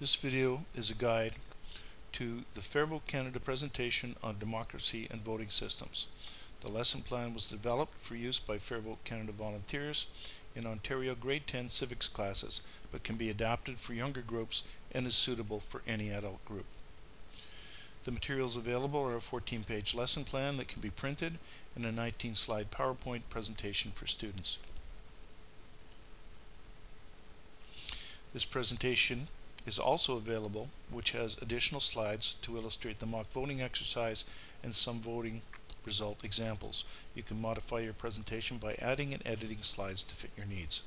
This video is a guide to the Fairvote Canada presentation on democracy and voting systems. The lesson plan was developed for use by Fairvote Canada volunteers in Ontario grade 10 civics classes, but can be adapted for younger groups and is suitable for any adult group. The materials available are a 14-page lesson plan that can be printed and a 19-slide PowerPoint presentation for students. This presentation is also available, which has additional slides to illustrate the mock voting exercise and some voting result examples. You can modify your presentation by adding and editing slides to fit your needs.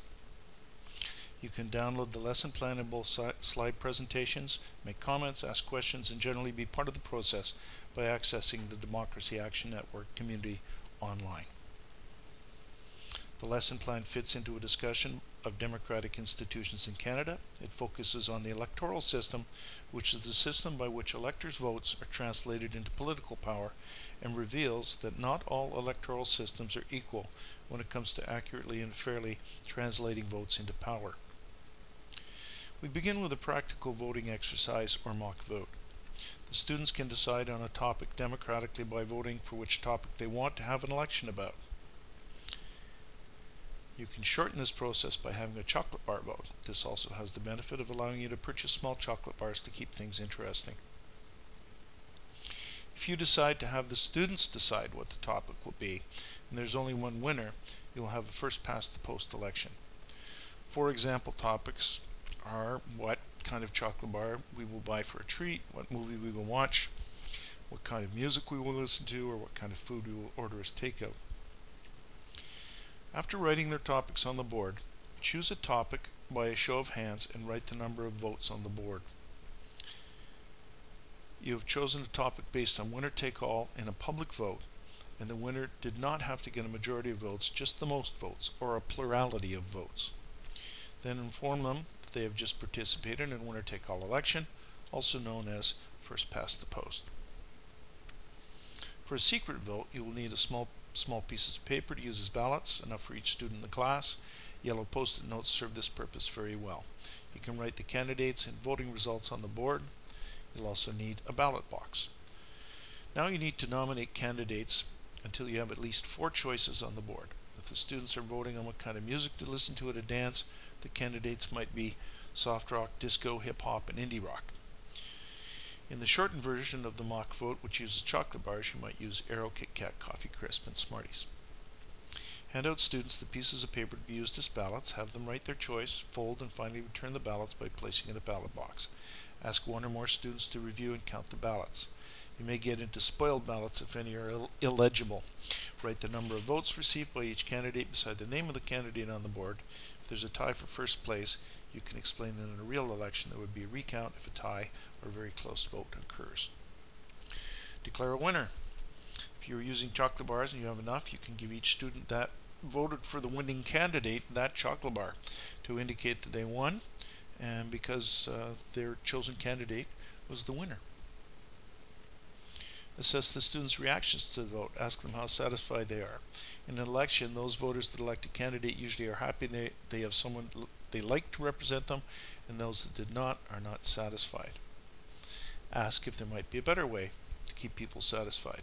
You can download the lesson plan in both slide presentations, make comments, ask questions, and generally be part of the process by accessing the Democracy Action Network community online. The lesson plan fits into a discussion of democratic institutions in Canada. It focuses on the electoral system, which is the system by which electors' votes are translated into political power, and reveals that not all electoral systems are equal when it comes to accurately and fairly translating votes into power. We begin with a practical voting exercise or mock vote. The students can decide on a topic democratically by voting for which topic they want to have an election about. You can shorten this process by having a chocolate bar vote. This also has the benefit of allowing you to purchase small chocolate bars to keep things interesting. If you decide to have the students decide what the topic will be, and there's only one winner, you'll have a first past the post election. For example, topics are what kind of chocolate bar we will buy for a treat, what movie we will watch, what kind of music we will listen to, or what kind of food we will order as takeout. After writing their topics on the board, choose a topic by a show of hands and write the number of votes on the board. You have chosen a topic based on winner-take-all in a public vote, and the winner did not have to get a majority of votes, just the most votes, or a plurality of votes. Then inform them that they have just participated in a winner-take-all election, also known as first past the post. For a secret vote, you will need a small pieces of paper to use as ballots, enough for each student in the class. Yellow post-it notes serve this purpose very well. You can write the candidates and voting results on the board. You'll also need a ballot box. Now you need to nominate candidates until you have at least 4 choices on the board. If the students are voting on what kind of music to listen to at a dance, the candidates might be soft rock, disco, hip hop, and indie rock. In the shortened version of the mock vote, which uses chocolate bars, you might use Aero, Kit Kat, Coffee Crisp, and Smarties. Hand out students the pieces of paper to be used as ballots, have them write their choice, fold, and finally return the ballots by placing in a ballot box. Ask 1 or more students to review and count the ballots. You may get into spoiled ballots if any are illegible. Write the number of votes received by each candidate beside the name of the candidate on the board. If there's a tie for first place, you can explain that in a real election there would be a recount if a tie or a very close vote occurs. Declare a winner. If you're using chocolate bars and you have enough, you can give each student that voted for the winning candidate that chocolate bar to indicate that they won, and because their chosen candidate was the winner. Assess the students' reactions to the vote. Ask them how satisfied they are. In an election, those voters that elect a candidate usually are happy they have someone they like to represent them, and those that did not are not satisfied. Ask if there might be a better way to keep people satisfied.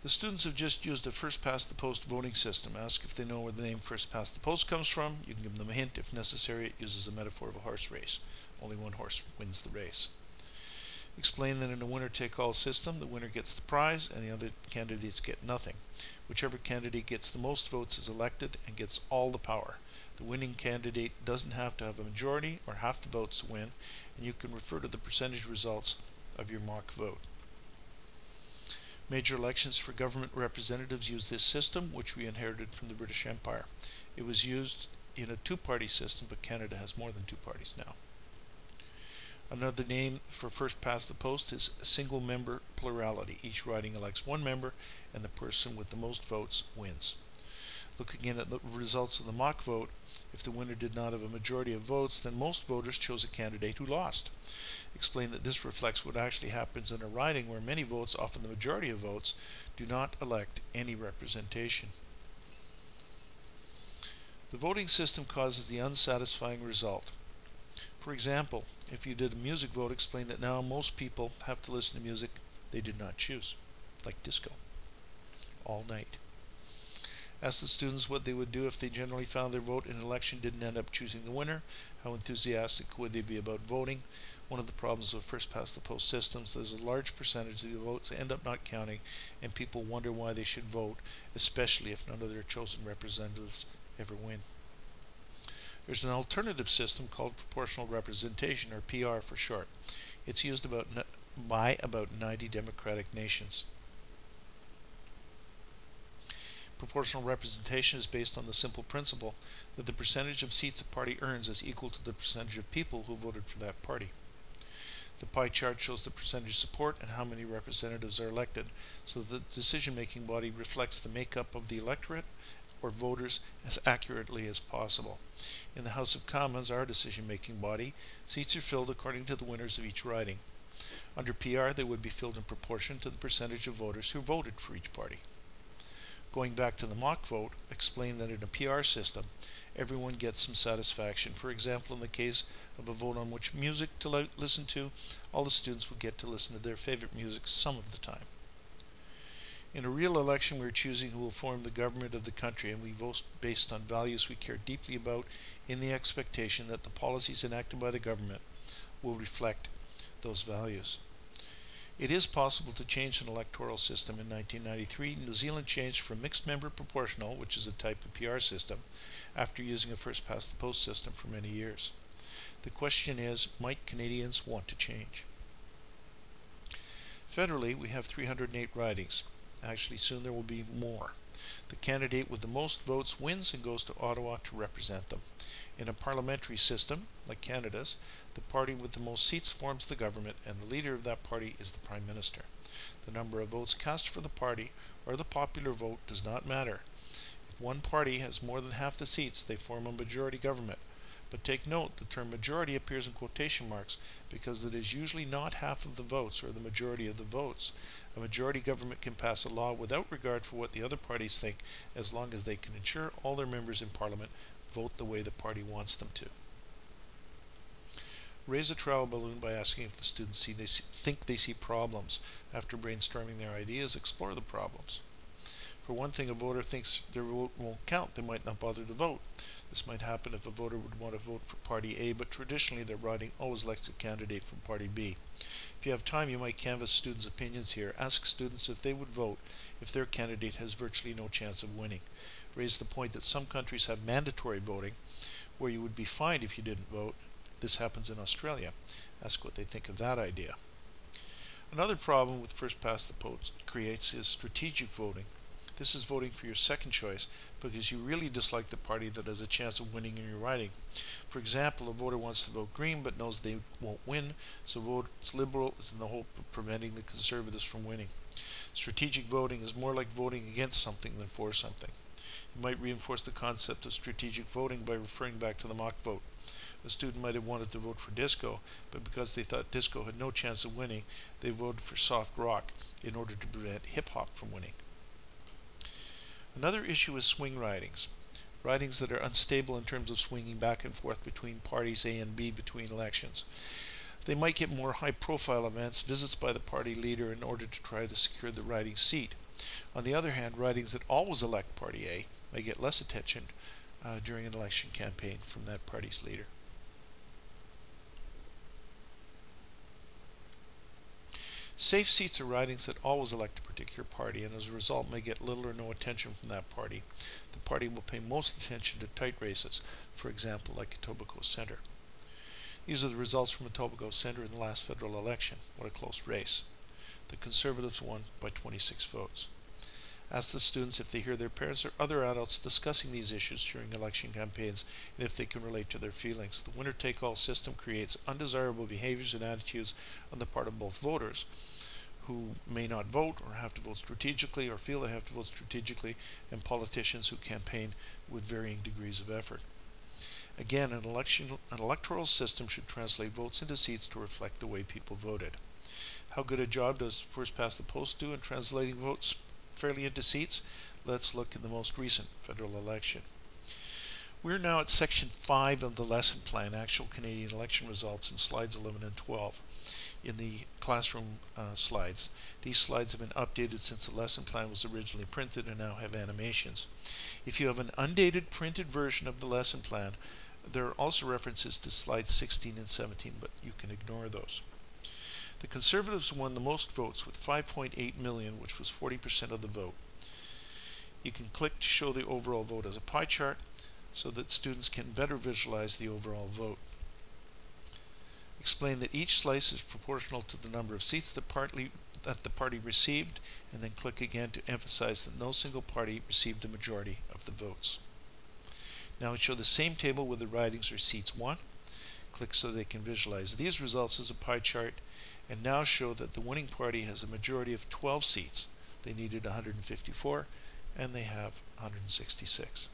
The students have just used a first past the post voting system. Ask if they know where the name first past the post comes from. You can give them a hint. If necessary, it uses a metaphor of a horse race. Only one horse wins the race. Explain that in a winner-take-all system, the winner gets the prize and the other candidates get nothing. Whichever candidate gets the most votes is elected and gets all the power. The winning candidate doesn't have to have a majority or half the votes to win, and you can refer to the percentage results of your mock vote. Major elections for government representatives use this system, which we inherited from the British Empire. It was used in a 2-party system, but Canada has more than 2 parties now. Another name for first past the post is single member plurality. Each riding elects 1 member, and the person with the most votes wins. Looking in at the results of the mock vote, if the winner did not have a majority of votes, then most voters chose a candidate who lost. Explain that this reflects what actually happens in a riding where many votes, often the majority of votes, do not elect any representation. The voting system causes the unsatisfying result. For example, if you did a music vote, explain that now most people have to listen to music they did not choose, like disco, all night. Ask the students what they would do if they generally found their vote in an election didn't end up choosing the winner. How enthusiastic would they be about voting? One of the problems with first past the post systems is a large percentage of the votes end up not counting, and people wonder why they should vote, especially if none of their chosen representatives ever win. There's an alternative system called proportional representation, or PR for short. It's used by about 90 democratic nations. Proportional representation is based on the simple principle that the percentage of seats a party earns is equal to the percentage of people who voted for that party. The pie chart shows the percentage support and how many representatives are elected, so that the decision-making body reflects the makeup of the electorate or voters as accurately as possible. In the House of Commons, our decision-making body, seats are filled according to the winners of each riding. Under PR, they would be filled in proportion to the percentage of voters who voted for each party. Going back to the mock vote, explain that in a PR system, everyone gets some satisfaction. For example, in the case of a vote on which music to listen to, all the students would get to listen to their favorite music some of the time. In a real election, we are choosing who will form the government of the country, and we vote based on values we care deeply about, in the expectation that the policies enacted by the government will reflect those values. It is possible to change an electoral system. In 1993, New Zealand changed from mixed member proportional, which is a type of PR system, after using a first past the post system for many years. The question is, might Canadians want to change? Federally, we have 308 ridings. Actually, soon there will be more. The candidate with the most votes wins and goes to Ottawa to represent them. In a parliamentary system, like Canada's, the party with the most seats forms the government, and the leader of that party is the Prime Minister. The number of votes cast for the party or the popular vote does not matter. If one party has more than half the seats, they form a majority government. But take note, the term majority appears in quotation marks because it is usually not half of the votes or the majority of the votes. A majority government can pass a law without regard for what the other parties think, as long as they can ensure all their members in Parliament vote the way the party wants them to. Raise a trial balloon by asking if the students think they see problems. After brainstorming their ideas, explore the problems. For one thing, a voter thinks their vote won't count. They might not bother to vote. This might happen if a voter would want to vote for Party A, but traditionally their riding always elects a candidate from Party B. If you have time, you might canvass students' opinions here. Ask students if they would vote if their candidate has virtually no chance of winning. Raise the point that some countries have mandatory voting, where you would be fined if you didn't vote. This happens in Australia. Ask what they think of that idea. Another problem with first past the post creates is strategic voting. This is voting for your second choice because you really dislike the party that has a chance of winning in your riding. For example, a voter wants to vote Green but knows they won't win, so votes Liberal in the hope of preventing the Conservatives from winning. Strategic voting is more like voting against something than for something. You might reinforce the concept of strategic voting by referring back to the mock vote. A student might have wanted to vote for disco, but because they thought disco had no chance of winning, they voted for soft rock in order to prevent hip-hop from winning. Another issue is swing ridings. Ridings that are unstable in terms of swinging back and forth between parties A and B between elections. They might get more high-profile events, visits by the party leader in order to try to secure the riding seat. On the other hand, ridings that always elect Party A may get less attention during an election campaign from that party's leader. Safe seats are ridings that always elect a particular party and as a result may get little or no attention from that party. The party will pay most attention to tight races, for example like Etobicoke Centre. These are the results from Etobicoke Centre in the last federal election. What a close race. The Conservatives won by 26 votes. Ask the students if they hear their parents or other adults discussing these issues during election campaigns and if they can relate to their feelings. The winner-take-all system creates undesirable behaviors and attitudes on the part of both voters, who may not vote or have to vote strategically or feel they have to vote strategically, and politicians who campaign with varying degrees of effort. Again, an electoral system should translate votes into seats to reflect the way people voted. How good a job does first past the post do in translating votes fairly into seats? Let's look at the most recent federal election. We're now at section 5 of the lesson plan, actual Canadian election results, in slides 11 and 12 in the classroom slides. These slides have been updated since the lesson plan was originally printed and now have animations. If you have an undated printed version of the lesson plan, there are also references to slides 16 and 17, but you can ignore those. The Conservatives won the most votes with 5.8 million, which was 40% of the vote. You can click to show the overall vote as a pie chart so that students can better visualize the overall vote. Explain that each slice is proportional to the number of seats that the party received, and then click again to emphasize that no single party received a majority of the votes. Now show the same table with the ridings or seats won. Click so they can visualize these results as a pie chart, and now show that the winning party has a majority of 12 seats. They needed 154, and they have 166.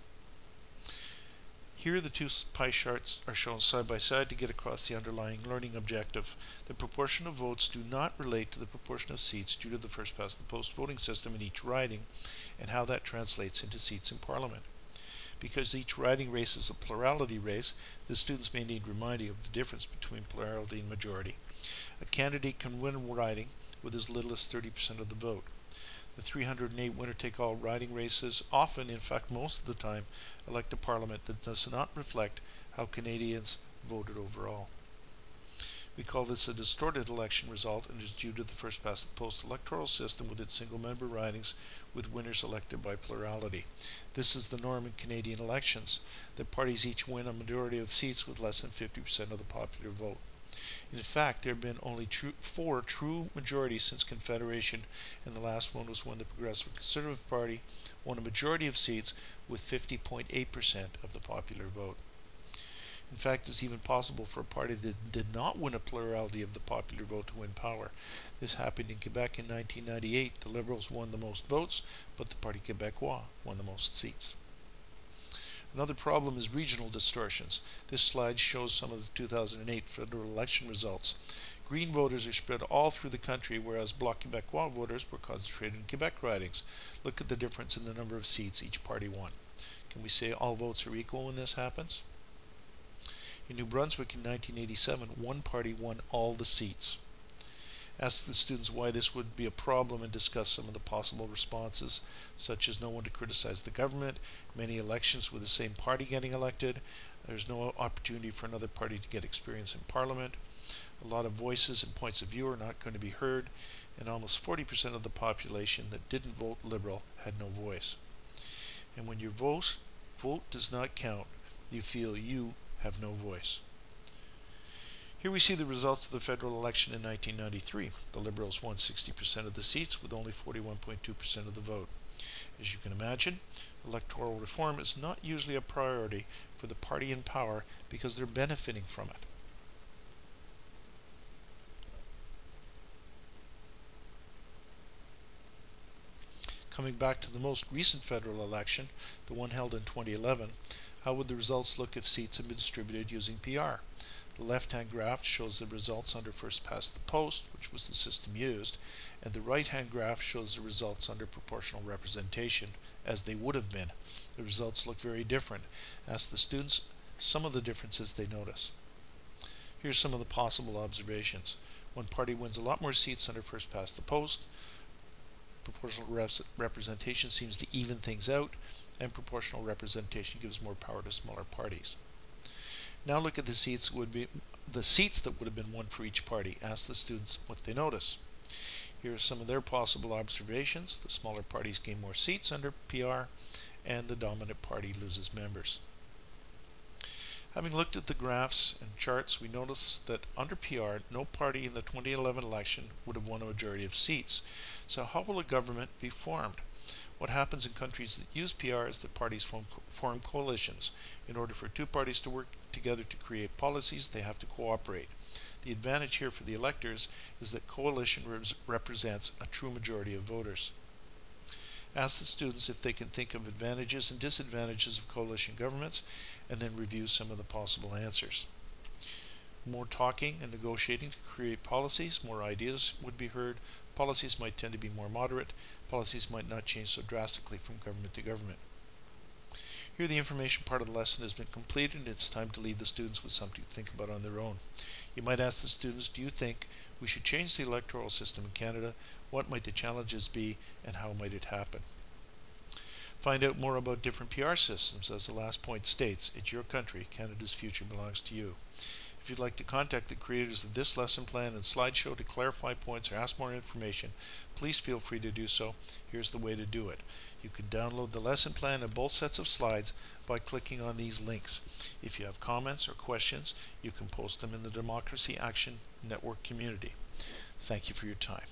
Here the two pie charts are shown side by side to get across the underlying learning objective. The proportion of votes do not relate to the proportion of seats due to the first past the post voting system in each riding and how that translates into seats in Parliament. Because each riding race is a plurality race, the students may need reminding of the difference between plurality and majority. A candidate can win a riding with as little as 30% of the vote. The 308 winner-take-all riding races often, in fact most of the time, elect a parliament that does not reflect how Canadians voted overall. We call this a distorted election result, and is due to the first-past-the-post electoral system with its single-member ridings with winners elected by plurality. This is the norm in Canadian elections, that parties each win a majority of seats with less than 50% of the popular vote. In fact, there have been only 4 true majorities since Confederation, and the last one was when the Progressive Conservative Party won a majority of seats with 50.8% of the popular vote. In fact, it's even possible for a party that did not win a plurality of the popular vote to win power. This happened in Quebec in 1998. The Liberals won the most votes, but the Parti Québécois won the most seats. Another problem is regional distortions. This slide shows some of the 2008 federal election results. Green voters are spread all through the country, whereas Bloc Québécois voters were concentrated in Quebec ridings. Look at the difference in the number of seats each party won. Can we say all votes are equal when this happens? In New Brunswick in 1987, one party won all the seats. Ask the students why this would be a problem and discuss some of the possible responses, such as no one to criticize the government, many elections with the same party getting elected, there's no opportunity for another party to get experience in Parliament, a lot of voices and points of view are not going to be heard, and almost 40% of the population that didn't vote Liberal had no voice. And when your vote does not count, you feel you have no voice. Here we see the results of the federal election in 1993. The Liberals won 60% of the seats with only 41.2% of the vote. As you can imagine, electoral reform is not usually a priority for the party in power because they're benefiting from it. Coming back to the most recent federal election, the one held in 2011, how would the results look if seats had been distributed using PR? The left-hand graph shows the results under first past the post, which was the system used, and the right-hand graph shows the results under proportional representation, as they would have been. The results look very different. Ask the students some of the differences they notice. Here's some of the possible observations. One party wins a lot more seats under first past the post. Proportional representation seems to even things out, and proportional representation gives more power to smaller parties. Now look at the seats that would have been won for each party. Ask the students what they notice. Here are some of their possible observations. The smaller parties gain more seats under PR, and the dominant party loses members. Having looked at the graphs and charts, we notice that under PR, no party in the 2011 election would have won a majority of seats. So how will a government be formed? What happens in countries that use PR is that parties form coalitions. In order for two parties to work together to create policies, they have to cooperate. The advantage here for the electors is that coalition represents a true majority of voters. Ask the students if they can think of advantages and disadvantages of coalition governments, and then review some of the possible answers. More talking and negotiating to create policies, more ideas would be heard. Policies might tend to be more moderate. Policies might not change so drastically from government to government. Here the information part of the lesson has been completed and it's time to leave the students with something to think about on their own. You might ask the students, do you think we should change the electoral system in Canada? What might the challenges be and how might it happen? Find out more about different PR systems. As the last point states, it's your country. Canada's future belongs to you. If you'd like to contact the creators of this lesson plan and slideshow to clarify points or ask more information, please feel free to do so. Here's the way to do it. You can download the lesson plan and both sets of slides by clicking on these links. If you have comments or questions, you can post them in the Democracy Action Network community. Thank you for your time.